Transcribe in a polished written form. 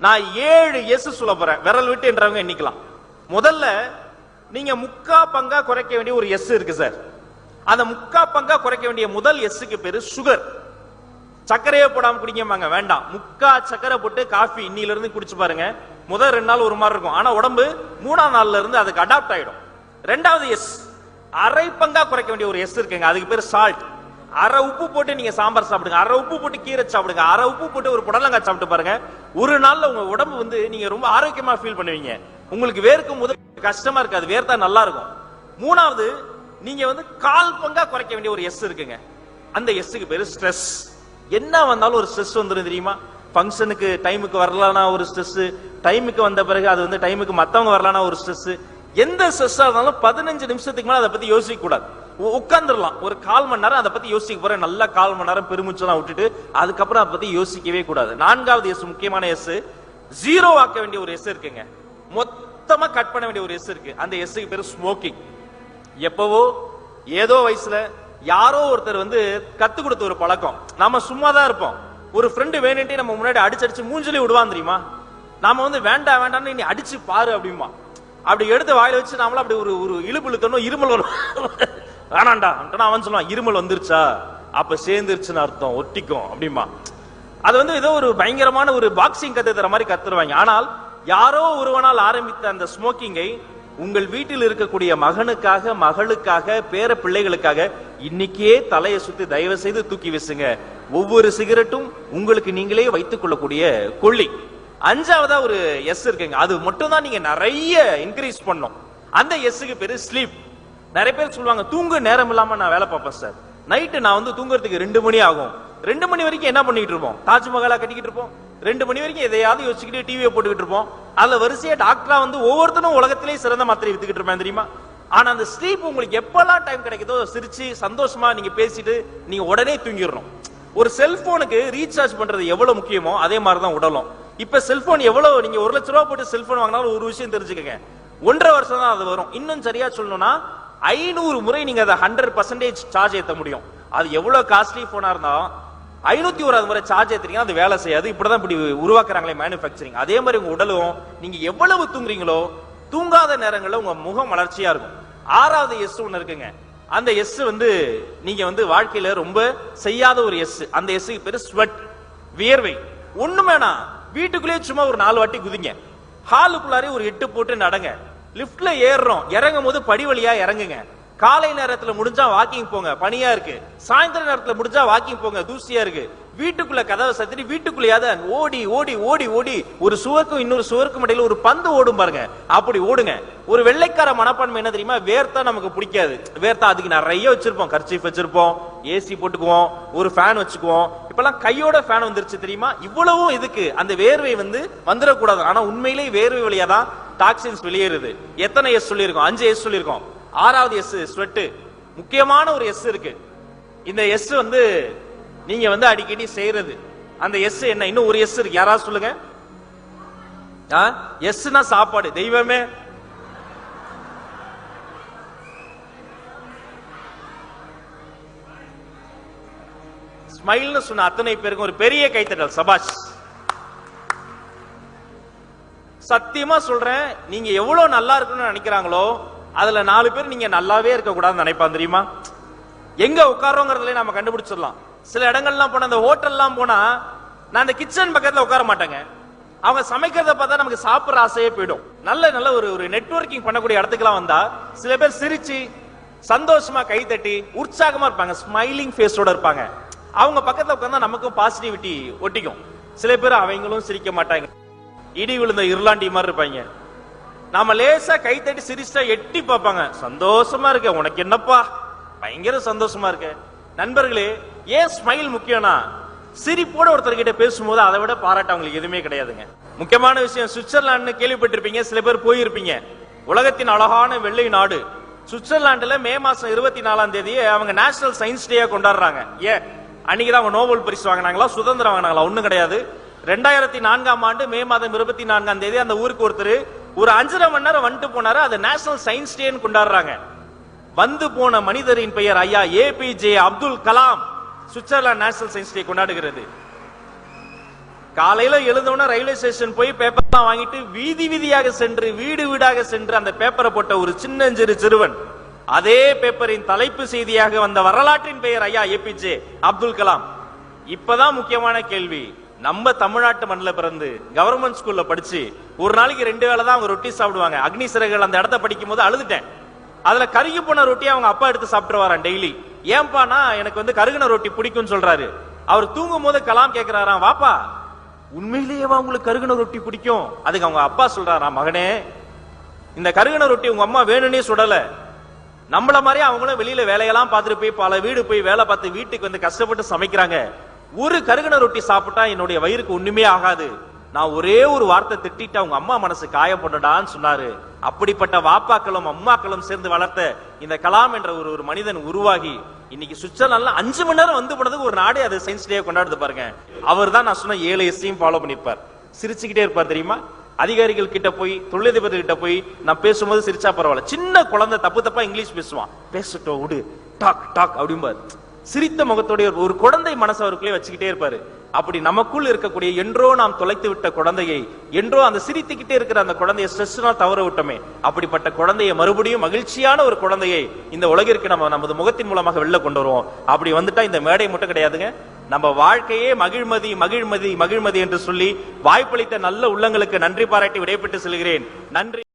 நான் 7 எஸ் சொல்ல போறேன். விரல் விட்டு என்றவங்க எண்ணிக்கலாம். முதல்ல நீங்க முக்கா பங்கா குறைக்க வேண்டிய ஒரு எஸ் இருக்கு சார். அந்த முக்கா பங்கா குறைக்க வேண்டிய முதல் எஸ்க்கு பேரு சுகர். சர்க்கரையே போடாம குடிக்கமாங்க, வேண்டாம். முக்கா சர்க்கரை போட்டு காஃபி இன்னில இருந்து குடிச்சு பாருங்க. முதல் 2 நாள் ஒரு மாதிரி இருக்கும், ஆனா உடம்பு 3ஆம் நாள்ல இருந்து அதுக்கு அடாப்ட் ஆயிடும். ரெண்டாவது எஸ், அரை பங்கா குறைக்க வேண்டிய ஒரு எஸ் இருக்குங்க, அதுக்கு பேர் சால்ட். அரை உப்பு போட்டு நீங்க சாம்பார் சாப்பிடுங்க, அரை உப்பு போட்டு கீரை சாப்பிடுங்க, அரை உப்பு போட்டு ஒரு புடலங்காய் சாப்பிட்டு பாருங்க. ஒரு நாள்ல உங்க உடம்பு வந்து நீங்க ரொம்ப ஆரோக்கியமா ஃபீல் பண்ணுவீங்க. உங்களுக்கு வேர்க்கும் போது கஷ்டமா இருக்காது, வேர்த்தா நல்லா இருக்கும். மூணாவது, நீங்க வந்து 1/4 பங்கா குறைக்க வேண்டிய ஒரு எஸ் இருக்குங்க. அந்த எஸ்க்கு பேரு ஸ்ட்ரெஸ். என்ன வந்தாலும் ஒரு ஸ்ட்ரெஸ் வந்துரும் தெரியுமா? ஃபங்க்ஷனுக்கு டைமுக்கு வரலனா ஒரு ஸ்ட்ரெஸ், டைமுக்கு வந்த பிறகு அது வந்து டைமுக்கு மத்தவங்க வரலனா ஒரு ஸ்ட்ரெஸ். எந்த ஸ்ட்ரெஸ்ஸா இருந்தாலும் 15 நிமிஷத்துக்கு மேல அதை பத்தி யோசிக்க கூடாது. உட்கார்ந்துடலாம் ஒரு 1/4 மணி நேரம் அதை பத்தி யோசிக்க போறேன், நல்லா 1/4 மணி நேரம் பெருமூச்செல்லாம் விட்டுட்டு அதுக்கப்புறம் அதை பத்தி யோசிக்கவே கூடாது. 4வது எஸ், முக்கியமான எஸ், ஜீரோ ஆக்க வேண்டிய ஒரு எஸ் இருக்குங்க. மொத்தமா கட் பண்ண வேண்டிய ஒரு எஸ் இருக்கு. அந்த எஸ்க்கு பேரு ஸ்மோக்கிங். எப்பவோ ஏதோ வயசுல யாரோ ஒருத்தர் வந்து கத்து கொடுத்த ஒரு பழக்கம். நாம சும்மா தான் இருப்போம், ஒரு ஃப்ரெண்டு வேணும்ட்டே நம்ம முன்னாடி அடிச்சு மூஞ்சிலே விடுவான் தெரியுமா? நாம வந்து வேண்டாம் வேண்டாம்னு நீ அடிச்சு பாரு அப்படிமா. அப்படி எடுத்து வாயில வச்சு நாமள அப்படி ஒரு இழுப்பு இழுத்தணும், இருமல் வரும். வேணாண்டா அவன் சொல்லுவான், இருமல் வந்துருச்சா அப்ப சேர்ந்துருச்சுன்னு அர்த்தம், ஒட்டிக்கும் அப்படிமா. அது வந்து ஏதோ ஒரு பயங்கரமான ஒரு பாக்ஸிங் கத்து தர மாதிரி கத்துருவாங்க. ஆனால் யாரோ ஒருவனால் ஆரம்பித்த அந்த ஸ்மோக்கிங்கை உங்கள் வீட்டில் இருக்கக்கூடிய மகனுக்காக, மகளுக்காக, பேர பிள்ளைகளுக்காக இன்னைக்கே தலையை சுத்தி தயவு செய்து தூக்கி வீசுங்க. ஒவ்வொரு சிகரெட்டும் உங்களுக்கு நீங்களே வைத்துக் கொள்ளக்கூடிய கொள்ளி. 5வதா ஒரு எஸ் இருக்குங்க, அது மட்டும் தான் நீங்க நிறைய இன்க்ரீஸ் பண்ணும். அந்த எஸ்க்கு பேரு ஸ்லீப். நிறைய பேர் சொல்லுவாங்க, தூங்க நேரம் இல்லாம நான் வேலை பார்ப்பேன் சார். நைட்டு நான் வந்து தூங்குறதுக்கு 2 மணி ஆகும். 2 மணி வரைக்கும் என்ன பண்ணிட்டு இருப்போம்? தாஜ்மஹாலா கட்டிக்கிட்டு இருப்போம். 2 மணி வரைக்கும் எதையாவது யோசிச்சுக்கிட்டு டிவியை போட்டுக்கிட்டு இருப்போம். அதுல வரிசையா டாக்டரா வந்து ஒவ்வொருத்தரும் உலகத்திலேயே சிறந்த மாத்திரை வித்துக்கிட்டு இருப்பேன் தெரியுமா? ஆனா அந்த ஸ்லீப் உங்களுக்கு எப்பெல்லாம் டைம் கிடைக்குதோ சிரிச்சு சந்தோஷமா நீங்க பேசிட்டு நீங்க உடனே தூங்கிடணும். ஒரு செல்போனுக்கு ரீசார்ஜ் பண்றது எவ்வளவு முக்கியமோ அதே மாதிரிதான் உடலும். இப்ப செல்போன் எவ்வளவு, நீங்க 1 லட்சம் ரூபாய் போட்டு செல்போன் வாங்கினாலும் ஒரு விஷயம் தெரிஞ்சுக்கங்க, 1.5 வருஷம் தான் அது வரும். இன்னும் சரியா சொல்லணும்னா 500 முறை நீங்க அதை 100% சார்ஜ் ஏற்ற முடியும். அது எவ்வளவு காஸ்ட்லி போனா இருந்தாலும் 501 முறை சார்ஜ் ஏத்துறீங்க அது வேலை செய்யாது. இப்படிதான் இப்படி உருவாக்குறாங்களே மேனுஃபேக்சரிங். அதே மாதிரி உங்க உடலும் நீங்க எவ்வளவு தூங்குறீங்களோ தூங்காத நேரங்கள்ல உங்க முகம் வளர்ச்சியா இருக்கும். 6வது எஸ் ஒன்னு இருக்குங்க. அந்த எஸ் வந்து நீங்க வந்து வாழ்க்கையில ரொம்ப செய்யாத ஒரு எஸ். அந்த எஸ்க்கு பேரு ஸ்வெட், வியர்வை. ஒண்ணுமேனா வீட்டுக்குள்ளேயே சும்மா ஒரு 4 வாட்டி குதிங்க, ஹாலுக்குள்ளாரே ஒரு 8 போட்டு நடங்க, லிப்ட்ல ஏறுறோம் இறங்கும் போது படி வழியா இறங்குங்க, காலை நேரத்துல முடிஞ்சா வாக்கிங் போங்க, பனியா இருக்கு, சாயந்தர நேரத்துல முடிஞ்சா வாக்கிங் போங்க, தூசியா இருக்கு, வீட்டுக்குள்ள கதவை சத்திரி வீட்டுக்குள்ளேயாவது ஓடி ஓடி ஓடி ஓடி ஒரு சுவருக்கும் இன்னொரு சுவருக்கும் இடையில ஒரு பந்து ஓடும் பாருங்க, அப்படி ஓடுங்க. ஒரு வெள்ளைக்கார மனப்பான்மை என்ன தெரியுமா? வேர்த்தா நமக்கு பிடிக்காது. வேர்த்தா அதுக்கு நிறைய வச்சிருப்போம், கர்ச்சீஃப் வச்சிருப்போம், ஏசி போட்டுக்குவோம், ஒரு ஃபேன் வச்சுக்குவோம். இப்பெல்லாம் கையோட ஃபேன் வந்துருச்சு தெரியுமா? இவ்வளவும் இதுக்கு அந்த வேர்வை வந்து வந்துடக்கூடாது. ஆனா உண்மையிலேயே வேர்வை வழியா தான் டாக்ஸின்ஸ் வெளியேறுது. எத்தனை எஸ் சொல்லியிருக்கோம்? 5 எஸ் சொல்லியிருக்கோம். 6வது எஸ் ஸ்வெட். முக்கியமான ஒரு எஸ் இருக்கு. இந்த எஸ் வந்து நீங்க வந்து அடிக்கடி செய்யறது. அந்த எஸ் என்ன? இன்னும் ஒரு எஸ் இருக்கு, யாராவது சொல்லுங்க. எஸ்னா சாப்பாடு. தெய்வமே, ஸ்மைல்னு சொன்ன அத்தனை பேருக்கும் ஒரு பெரிய கைத்தட்டல். சபாஷ். சத்தியமா சொல்றேன், நீங்க எவ்வளவு நல்லா இருக்கணும்னு நினைக்கிறாங்களோ அதுல 4 பேர் நீங்க நல்லாவே இருக்க கூடாதுன்னு நினைப்பான் தெரியுமா? எங்க உட்காரோங்கிறதுல நாம கண்டுபிடிச்சிடலாம். சில இடங்கள்லாம் போனா, அந்த ஹோட்டல்லாம் போனா நான் அந்த கிச்சன் பக்கத்துல உட்கார மாட்டேங்க. அவங்க சமைக்கிறத பார்த்தா நமக்கு சாப்பிடுற ஆசையே போயிடும். நல்ல நல்ல ஒரு நெட்வொர்க்கிங் பண்ணக்கூடிய இடத்துக்குலாம் வந்தா சில பேர் சிரிச்சு சந்தோஷமா கை தட்டி உற்சாகமா இருப்பாங்க, ஸ்மைலிங் ஃபேஸோட இருப்பாங்க. அவங்க பக்கத்துல உட்கார்ந்தா நமக்கும் பாசிட்டிவிட்டி ஒட்டிக்கும். சில பேர் அவங்களும் சிரிக்க மாட்டாங்க, இடி விழுந்த இருளாண்டி மாதிரி இருப்பாங்க. நாம லேசா கை தட்டி சிரிச்சா எட்டி பார்ப்பாங்க, சந்தோஷமா இருக்க, உனக்கு என்னப்பா, பயங்கர சந்தோஷமா இருக்க. நண்பர்களே, ஏன் ஸ்மைல் முக்கியம்னா, சிரிப்போட ஒருத்தர் கிட்ட பேசும்போது அதை விட பாராட்ட அவங்களுக்கு எதுவுமே கிடையாதுங்க. முக்கியமான விஷயம், சுவிட்சர்லாந்து கேள்விப்பட்டிருப்பீங்க, சில பேர் போயிருப்பீங்க. உலகத்தின் அழகான வெள்ளை நாடு சுவிட்சர்லாந்துல மே மாசம் 24ஆம் தேதி அவங்க நேஷனல் சயின்ஸ் டே கொண்டாடுறாங்க. ஏன்? அன்னைக்குதான் அவங்க நோபல் பரிசு வாங்கினாங்களா, சுதந்திரம் வாங்கினாங்களா? ஒண்ணும் கிடையாது. 2004ஆம் ஆண்டு மே மாதம் 24ஆம் தேதி அந்த ஊருக்கு ஒருத்தர் ஒரு 5.5 மணி நேரம் வந்துட்டு போனாரு. அது நேஷனல் சயின்ஸ் டேன்னு கொண்டாடுறாங்க. வந்து போன மனிதரின் பெயர் ஐயா APJ Abdul Kalam. Switzerland national science day கொண்டாடுகிறது. காலையில எழுந்தோன்னா ரயில்வே ஸ்டேஷன் போய் பேப்பர் தான் வாங்கிட்டு வீதி வீதியாக சென்று வீடு வீடாக சென்று அந்த பேப்பரை போட்ட ஒரு சின்னஞ்சிறு சிறுவன் அதே பேப்பரின் தலைப்பு செய்தியாக வந்த வரலாற்றின் பெயர் ஐயா ஏபிஜே அப்துல் கலாம். இப்பதான் முக்கியமான கேள்வி. நம்ம தமிழ்நாட்டு மண்ணில் பிறந்து கவர்மெண்ட் ஸ்கூல்ல படிச்சு ஒரு நாளைக்கு 2 வேளை தான் அவங்க ரொட்டி சாப்பிடுவாங்க. அக்னி சிறகுகள் அந்த இடத்த படிக்கும் போது அழுதுட்டேன். அதுல கருகி போன ரொட்டி அவங்க அப்பா எடுத்து சாப்பிட்டு வரான் டெய்லி. ஏன்பானா எனக்கு கருகின ரொட்டி பிடிக்கும்னு சொல்றாரு. அவர் தூங்கும் போது கலாம் கேட்கிறாராம், வாப்பா உண்மையிலேயே உங்களுக்கு கருகின ரொட்டி பிடிக்கும்? அதுக்கு அவங்க அப்பா சொல்றாராம், மகனே இந்த கருகின ரொட்டி உங்க அம்மா வேணும்னே சுடல, நம்மள மாதிரி அவங்களும் வெளியில வேலையெல்லாம் பார்த்துட்டு போய் பல வீடு போய் வேலை பார்த்து வீட்டுக்கு கஷ்டப்பட்டு சமைக்கிறாங்க. ஒரு கருகின ரொட்டி சாப்பிட்டா என்னுடைய வயிறுக்கு ஒண்ணுமே ஆகாது. நான் ஒரே ஒரு வார்த்தை திட்டிட்டு அவங்க அம்மா மனசு காயப்படடான்னு சொன்னாரு. அப்படிப்பட்ட வாப்பாக்களும் அம்மாக்களும் சேர்ந்து வளர்த்த இந்த கலாம் என்ற ஒரு மனிதன் உருவாகி இன்னைக்கு சுவிட்சர்லாந்துல 5 மணி நேரம் வந்து போனதுக்கு ஒரு நாடே அது சயின்ஸ் டே கொண்டாடுது பாருங்க. அவர் தான் நான் சொன்ன 7 எஸ்ஸையும் ஃபாலோ பண்ணிருப்பார். சிரிச்சுக்கிட்டே இருப்பார் தெரியுமா? அதிகாரிகள் கிட்ட போய் தொழிலதிபர் கிட்ட போய் நான் பேசும்போது சிரிச்சா பரவாயில்ல. சின்ன குழந்தை தப்பா இங்கிலீஷ் பேசுவான், பேசட்டும் விடு, டாக் டாக் அப்படிம்பாரு. சிரித்த முகத்தோடைய ஒரு குழந்தை மனசு அவருக்குள்ளே வச்சுக்கிட்டே இருப்பாரு. அப்படி நமக்குள் இருக்கக்கூடிய என்றோ நாம் தொலைத்து விட்ட குழந்தையை, என்றோ அந்த சிரித்துக்கிட்டே இருக்கிற அந்த குழந்தையை ஸ்ட்ரெஸ்னால் தவற விட்டோமே, அப்படிப்பட்ட குழந்தையை மறுபடியும் மகிழ்ச்சியான ஒரு குழந்தையை இந்த உலகிற்கு நம்ம நமது முகத்தின் மூலமாக வெளில கொண்டு வருவோம். அப்படி வந்துட்டா இந்த மேடை மட்டும் கிடையாதுங்க, நம்ம வாழ்க்கையே மகிழ்மதி மகிழ்மதி மகிழ்மதி என்று சொல்லி வாய்ப்பளித்த நல்ல உள்ளங்களுக்கு நன்றி பாராட்டி விடைபெற்று செல்கிறேன். நன்றி.